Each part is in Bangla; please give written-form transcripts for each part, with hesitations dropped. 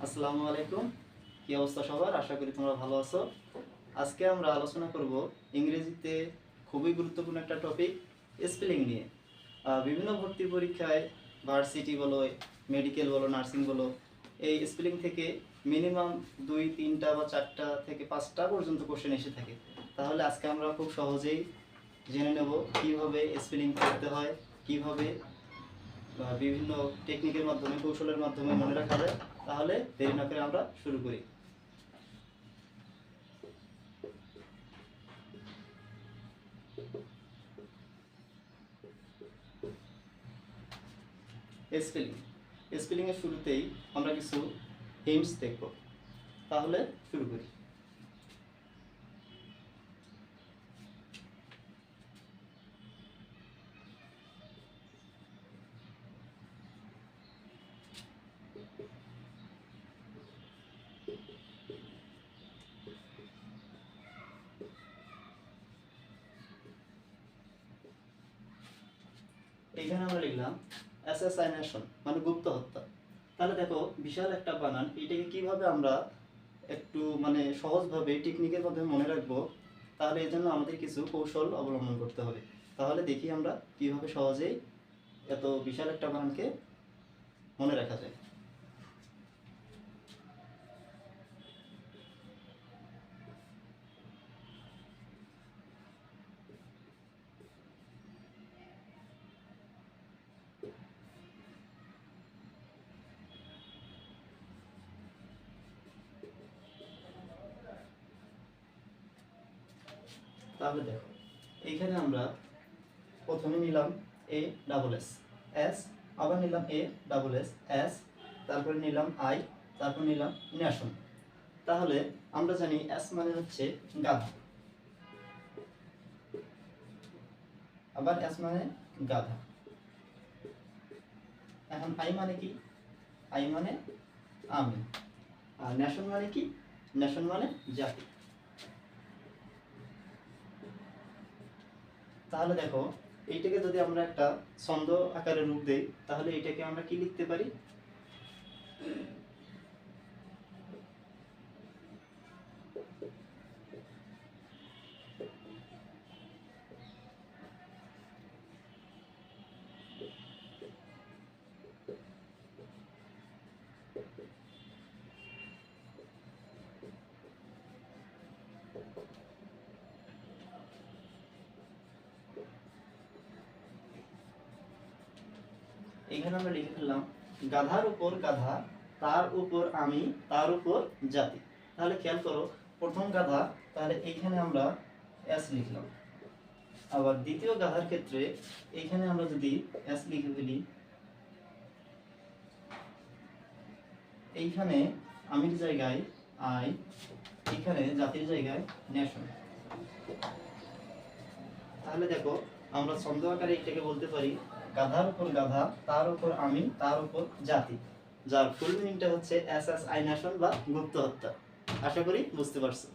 আসসালামু আলাইকুম। কি অবস্থা সবার? আশা করি তোমরা ভালো আছো। আজকে আমরা আলোচনা করব ইংরেজিতে খুবই গুরুত্বপূর্ণ একটা টপিক, স্পেলিং নিয়ে। বিভিন্ন ভর্তি পরীক্ষায় ভার্সিটি বলো, মেডিকেল বলো, নার্সিং বলো, এই স্পেলিং থেকে মিনিমাম 2, 3টা বা 4টা থেকে 5টা পর্যন্ত কোশ্চেন এসে থাকে। তাহলে আজকে আমরা খুব সহজেই জেনে নেব কিভাবে স্পেলিং করতে হয়, কিভাবে বিভিন্ন টেকনিকের মাধ্যমে, কৌশলের মাধ্যমে মনে রাখা যায়। তাহলে দেরি না করে আমরা শুরু করি। স্পেলিং স্পেলিংয়ের শুরুতেই আমরা কিছু হিন্টস দেখব। তাহলে শুরু করি। এইখানে আমরা লিখলাম অ্যাসাসাইনেশন, মানে গুপ্ত হত্যা। তাহলে দেখো, বিশাল একটা বানান, এটাকে কিভাবে আমরা একটু মানে সহজভাবে টেকনিকের মাধ্যমে মনে রাখবো। তাহলে এই জন্য আমাদের কিছু কৌশল অবলম্বন করতে হবে। তাহলে দেখি আমরা কিভাবে সহজেই এত বিশাল একটা বানানকে মনে রাখা যায়। তাহলে দেখো, এইখানে আমরা প্রথমে নিলাম এ ডাবল এস এস, আবার নিলাম এ ডাবল এস এস, তারপরে নিলাম আই, তারপর নিলাম ন্যাশন। তাহলে আমরা জানি এস মানে হচ্ছে গাধা, আবার এস মানে গাধা। এখন আই মানে কি? আই মানে আমি। আর ন্যাশন মানে কি? ন্যাশন মানে জাতি। তাহলে দেখো, এইটাকে যদি আমরা একটা ছন্দ আকারে রূপ দেই, তাহলে এটাকে আমরা কি লিখতে পারি? এখানে আমরা লিখে ফেললাম গাধার উপর গাধা, তার উপর আমি, তার উপর জাতি। তাহলে খেয়াল করো, প্রথম গাধা, তাহলে এইখানে আমরা এস লিখলাম। আবার দ্বিতীয় গাধার ক্ষেত্রে এইখানে আমরা যদি এস লিখে ফেলি, এইখানে আমির জায়গায় আই, এখানে জাতির জায়গায় নেশন। তাহলে দেখো, আমরা ছন্দ আকারে এটাকে বলতে পারি গাধার উপর গাধা, তার উপর আমি, তার উপর জাতি, যার ফুল মিনিংটা হচ্ছে এস এস আই নেশন বা গুপ্ত হত্যা। আশা করি বুঝতে পারছো।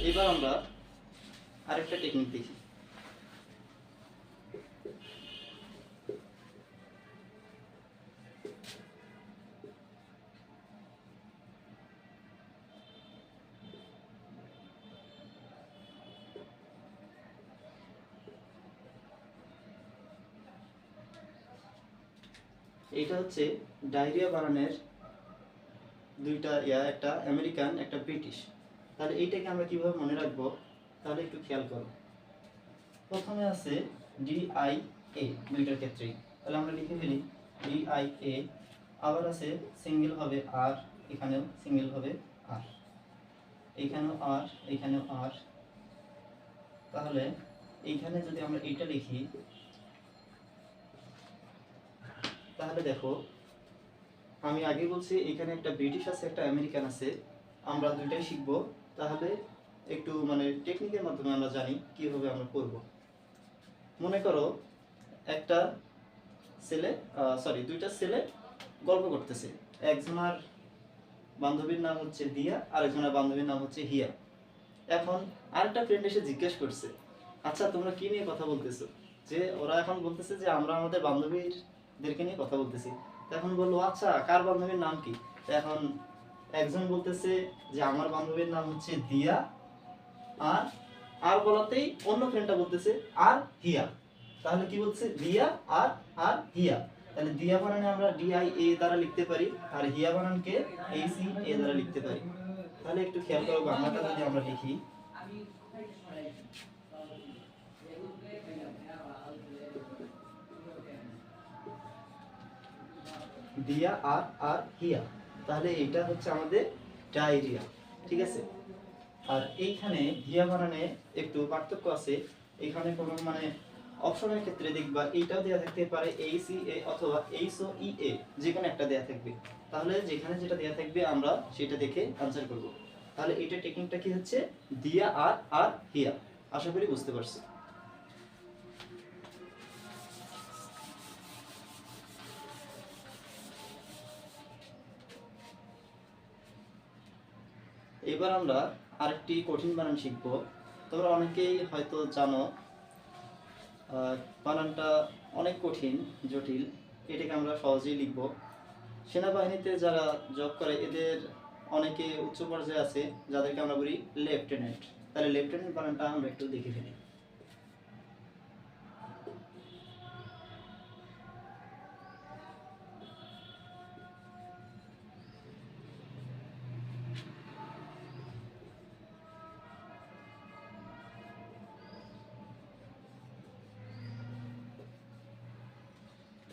এবার আমরা আরেকটা টেকনিক দেখি। এইটা হচ্ছে ডায়রিয়া বানানের দুইটা একটা আমেরিকান, একটা ব্রিটিশ। তাহলে এইটাকে আমরা কিভাবে মনে রাখবো? তাহলে একটু খেয়াল করো। প্রথমে আছে ডি আই এ, দুইটার ক্ষেত্রেই। তাহলে আমরা লিখে ফেলি ডি আই এ। আবার আছে সিঙ্গেল হবে আর, এখানেও সিঙ্গেল হবে আর, এইখানেও আর, এইখানেও আর। তাহলে এইখানে যদি আমরা এইটা লিখি, তাহলে দেখো, আমি আগে বলছি এখানে একটা ব্রিটিশ আছে, একটা আমেরিকান আছে, আমরা দুইটাই শিখবো। তাহলে একটু মানে টেকনিকের মাধ্যমে আমরা জানি কিভাবে আমরা করব। মনে করো একটা ছেলে, দুইটা ছেলে গল্প করতেছে। একজনের বান্ধবীর নাম হচ্ছে দিয়া, আরেকজনের বান্ধবীর নাম হচ্ছে হিয়া। এখন আরেকটা ফ্রেন্ড এসে জিজ্ঞেস করছে, আচ্ছা তোমরা কি নিয়ে কথা বলতেছো? যে ওরা এখন বলতেছে যে আমরা আমাদের বান্ধবীদেরকে নিয়ে কথা বলতেছি। এখন বললো আচ্ছা কার বান্ধবীর নাম কি? এখন একজন বলতেছে যে আমার বান্ধবীর নাম হচ্ছে দিয়া, আর আর বলাতেই অন্য ফ্রেন্ডটা বলতেছে আর হিয়া। তাহলে কি বলছে? দিয়া আর আর হিয়া। তাহলে দিয়া বানানে আমরা ডিআই এ দ্বারা লিখতে পারি, আর হিয়া বানানকে এই সি এ দ্বারা লিখতে পারি। তাহলে একটু খেয়াল করো, বাংলাটা যদি আমরা লিখি, দিয়া আর আর হিয়া, তাহলে এটা হচ্ছে আমাদের ডায়রিয়া। ঠিক আছে। আর এইখানে হিয়া বানানে একটু পার্থক্য আছে। এখানে কোনো মানে অপশনের ক্ষেত্রে দেখবা এইটাও দেওয়া থাকতে পারে এই সি এ অথবা এইচ ও ই এ, যে কোনো একটা দেওয়া থাকবে। তাহলে যেখানে যেটা দেওয়া থাকবে আমরা সেটা দেখে আনসার করব। তাহলে এটা টেকনিকটা কি হচ্ছে? দিয়া আর আর হিয়া। আশা করি বুঝতে পারছো। এবার আমরা আরেকটি কঠিন বানান শিখব। তোমরা অনেকেই হয়তো জানো বানানটা অনেক কঠিন, জটিল। এটাকে আমরা সহজেই লিখব। সেনাবাহিনীতে যারা জব করে এদের অনেকে উচ্চ পর্যায়ে আছে, যাদেরকে আমরা বলি লেফটেন্যান্ট। তাহলে লেফটেন্যান্ট বানানটা আমরা একটু দেখে ফেলি।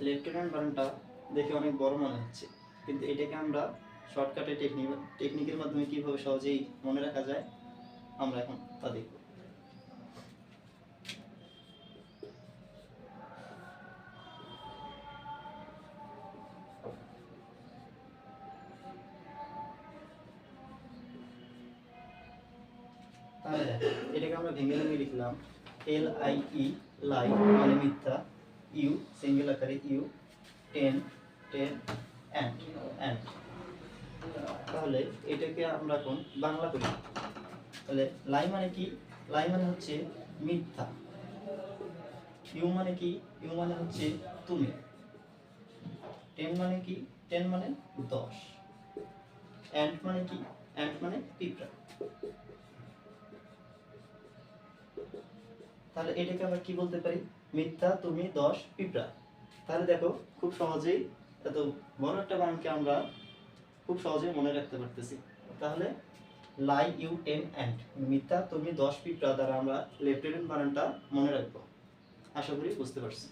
লেফটেন্যান্ট বানানটা দেখে অনেক বড় মনে হচ্ছে, কিন্তু এটাকে আমরা শর্টকাটে টেকনিকের মাধ্যমে কিভাবে সহজেই মনে রাখা যায় আমরা এখন তা দেখব। তাহলে এটাকে আমরা ভেঙে ভেঙে লিখলাম এল আই ই, লাই মানে মিথ্যা, ইউ সিঙ্গেল আকারে U, ten ten and and. তাহলে এটাকে আমরা এখন বাংলা করি। তাহলে লাই মানে কি? লাই মানে হচ্ছে মিথ্যা। ইউ মানে কি? ইউ মানে হচ্ছে তুমি। টেন মানে কি? টেন মানে 10। অ্যান্ড মানে কি? অ্যান্ড মানে পিঁপড়া। তাহলে এটাকে আমরা কি বলতে পারি? মিথ্যা, তুমি, 10, পিঁপড়া। তাহলে দেখো খুব সহজেই এত বড় একটা বানানকে আমরা খুব সহজেই মনে রাখতে পারতেছি। তাহলে লাই ইউ টেন অ্যান্ড, মিথ্যা, তুমি, 10, পিঁপড়া দ্বারা আমরা লেফটেন্যান্ট বানানটা মনে রাখবো। আশা করি বুঝতে পারছি।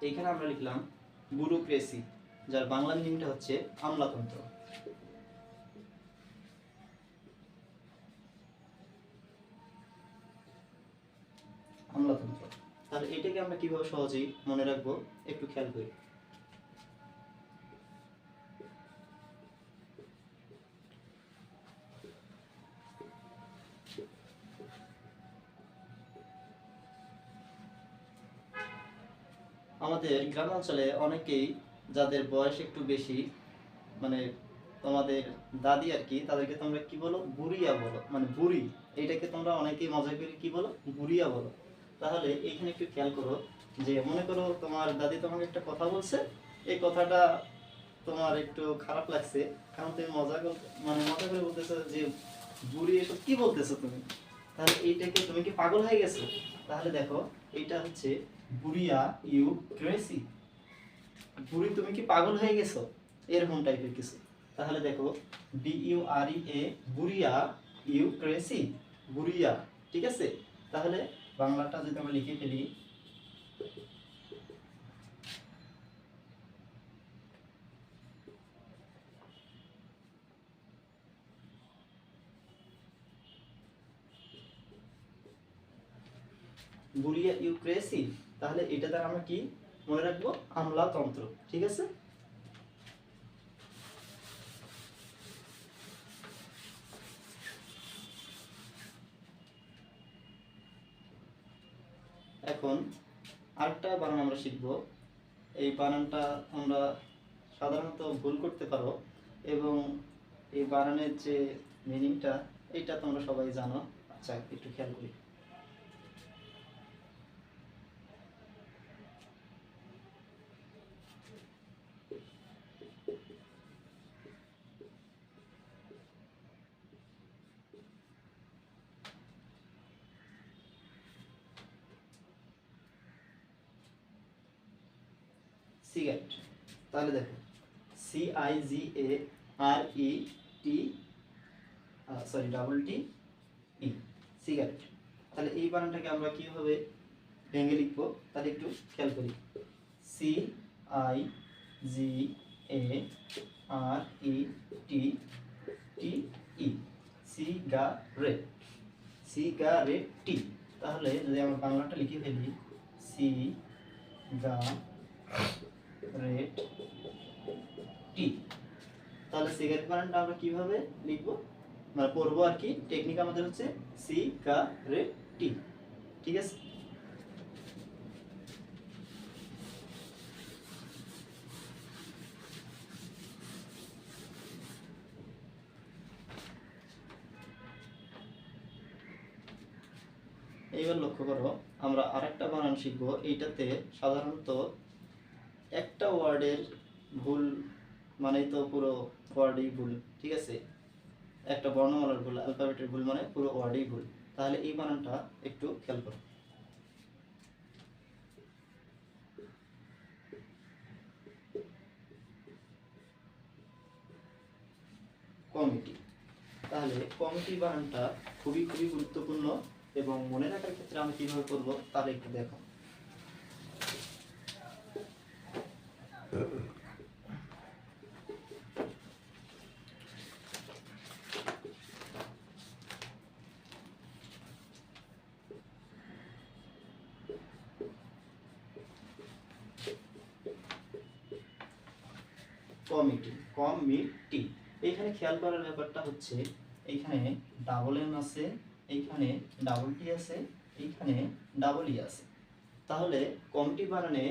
এইখানে আমরা লিখলাম ব্যুরোক্রেসি, যার বাংলা মিনিংটা হচ্ছে আমলাতন্ত্র। আমলাতন্ত্র। তাহলে এটাকে আমরা কিভাবে সহজেই মনে রাখবো একটু খেয়াল করি। আমাদের গ্রামাঞ্চলে অনেকেই যাদের বয়স একটু বেশি, মানে তোমাদের দাদি আর কি, তাদেরকে তোমরা কি বলো? বুড়িয়া বলো, মানে বুড়ি। এইটাকে তোমরা অনেকেই মজা করে কি বলো? বুড়িয়া বলো। তাহলে এইখানে একটু খেয়াল করো, যে মনে করো তোমার দাদি তোমাকে একটা কথা বলছে, এই কথাটা তোমার একটু খারাপ লাগছে, কারণ তুমি মানে মজা করে বলতেছো যে বুড়ি এসব কি বলতেছো তুমি। তাহলে এইটাকে তুমি কি পাগল হয়ে গেছো? তাহলে দেখো এইটা হচ্ছে বুড়িয়া ইউ ক্রেসি। বুড়ি তুমি কি পাগল হয়ে গেছো, এরকম টাইপের কিছু। তাহলে দেখো B U R E A, বুড়িয়া, ইউ ক্রেসি, বুড়িয়া। ঠিক আছে। তাহলে বাংলাটা যদি আমরা লিখে ফেলি, বুলিয়া ইউক্রেসি, তাহলে এটা দ্বারা আমরা কি মনে রাখবো? আমলাতন্ত্র। ঠিক আছে, এখন আরেকটা বানান আমরা শিখব। এই বানানটা আমরা সাধারণত ভুল করতে পারো, এবং এই বানানের যে মিনিংটা এটা তোমরা সবাই জানো। আচ্ছা, একটু খেয়াল করি। সিগারেট, তাহলে দেখো CIGARET, sorry DT E, cigarette. তাহলে এই বানানটাকে আমরা কিভাবে ভেঙে লিখবো তাহলে একটু খেয়াল করি। CIGARET, সিগারেট, সিগারেটি। তাহলে যদি আমরা বাংলাটা লিখে ফেলি সিগারেটি, তাহলে সিগারেট বানানটা আমরা কিভাবে লিখবো মানে পড়বো আর কি। টেকনিক আমাদের হচ্ছে সিগারেটি। ঠিক আছে, এইবার লক্ষ্য করো, আমরা আরেকটা বানান শিখবো। এইটাতে সাধারণত একটা ওয়ার্ডের ভুল মানে তো পুরো ওয়ার্ডই ভুল। ঠিক আছে, একটা বর্ণমালার ভুল, অ্যালফাবেটের ভুল মানে পুরো ওয়ার্ডই ভুল। তাহলে এই বানানটা একটু খেয়াল করো। কমিটি, তাহলে কমিটি বানানটা খুবই খুবই গুরুত্বপূর্ণ, এবং মনে রাখার ক্ষেত্রে আমি কিভাবে করবো তাহলে একটু দেখো। কমিটি, কমিটি, এইখানে খেয়াল করার ব্যাপারটা হচ্ছে এইখানে ডাবল এম আছে, এইখানে ডাবল টি আছে, এইখানে ডাবল ই আছে। তাহলে কমিটি বানানে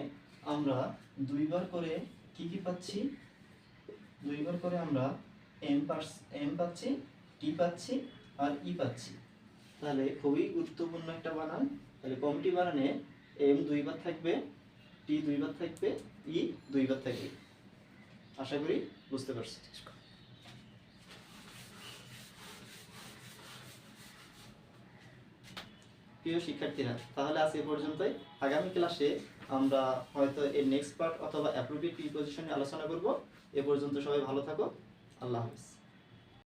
আমরা দুইবার করে কি কি পাচ্ছি? দুইবার করে আমরা এম পাচ্ছি, টি পাচ্ছি, আর ই পাচ্ছি। তাহলে খুবই গুরুত্বপূর্ণ একটা বানান। তাহলে কমিটি বানানে এম দুইবার থাকবে, টি দুইবার থাকবে, ই দুইবার থাকবে। আশা করি বুঝতে পারছি। প্রিয় শিক্ষার্থীরা, তাহলে আজ এ পর্যন্তই। আগামী ক্লাসে আমরা হয়তো এর নেক্সট পার্ট অথবা অ্যাপ্রোপ্রিয়েট প্রিপজিশন নিয়ে আলোচনা করব। এ পর্যন্ত সবাই ভালো থাকো। আল্লাহ হাফেজ।